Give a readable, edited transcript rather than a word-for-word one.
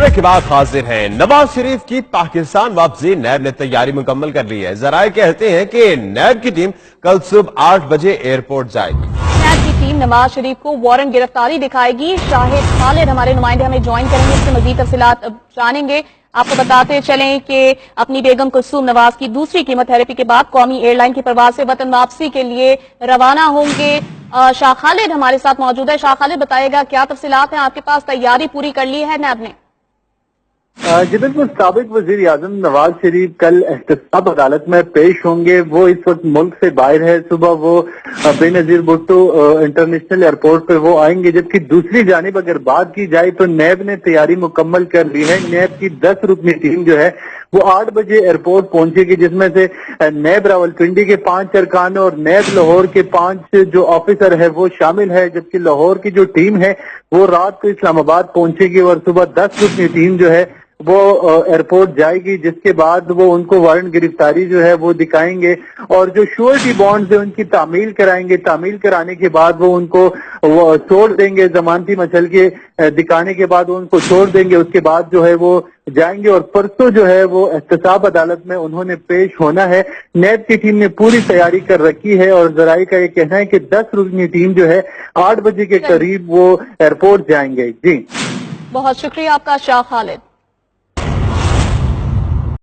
Break के बाद हाजिर हैं। नवाज शरीफ की पाकिस्तान वापसी नैब ने तैयारी मुकम्मल कर ली है। जराए कहते हैं कि नैब की टीम कल सुबह 8 बजे एयरपोर्ट जाएगी। नैब की टीम नवाज शरीफ को वारंट गिरफ्तारी दिखाएगी। शाहिद खालिद हमारे नुमाइंदे हमें ज्वाइन करेंगे, इससे मजीद तफसीलात जानेंगे। आपको बताते चलें कि अपनी बेगम कुलसूम नवाज की दूसरी कीमोथेरेपी के बाद कौमी एयरलाइन की परवाज से वतन वापसी के लिए रवाना होंगे। शाह खालिद हमारे साथ मौजूद है। शाह खालिद, बताएगा क्या तफसीलात हैं? आपके पास तैयारी पूरी कर ली है नैब ने? जी बिल्कुल, साबिक वजीर आजम नवाज शरीफ कल एहतसाब अदालत में पेश होंगे। वो इस वक्त मुल्क से बाहर है। सुबह वो बेनजीर भुट्टो इंटरनेशनल एयरपोर्ट पर वो आएंगे। जबकि दूसरी जानिब अगर बात की जाए तो नैब ने तैयारी मुकम्मल कर ली है। नैब की 10 रुकनी टीम जो है वो 8 बजे एयरपोर्ट पहुंचेगी, जिसमें से नैब रावलपिंडी के 5 अरकान और नैब लाहौर के 5 जो ऑफिसर है वो शामिल है। जबकि लाहौर की जो टीम है वो रात को इस्लामाबाद पहुंचेगी और सुबह 10 रुकनी टीम जो है वो एयरपोर्ट जाएगी, जिसके बाद वो उनको वारंट गिरफ्तारी जो है वो दिखाएंगे और जो श्योरिटी बॉन्ड्स है उनकी तामील कराएंगे। तामील कराने के बाद वो उनको छोड़ देंगे, जमानती मचल के दिखाने के बाद वो उनको छोड़ देंगे। उसके बाद जो है वो जाएंगे और परसों जो है वो एहतसाब अदालत में उन्होंने पेश होना है। नैब की टीम ने पूरी तैयारी कर रखी है और जराये का ये कहना है कि 10 रुकनी टीम जो है 8 बजे के करीब वो एयरपोर्ट जाएंगे। जी बहुत शुक्रिया आपका शाह खालिद।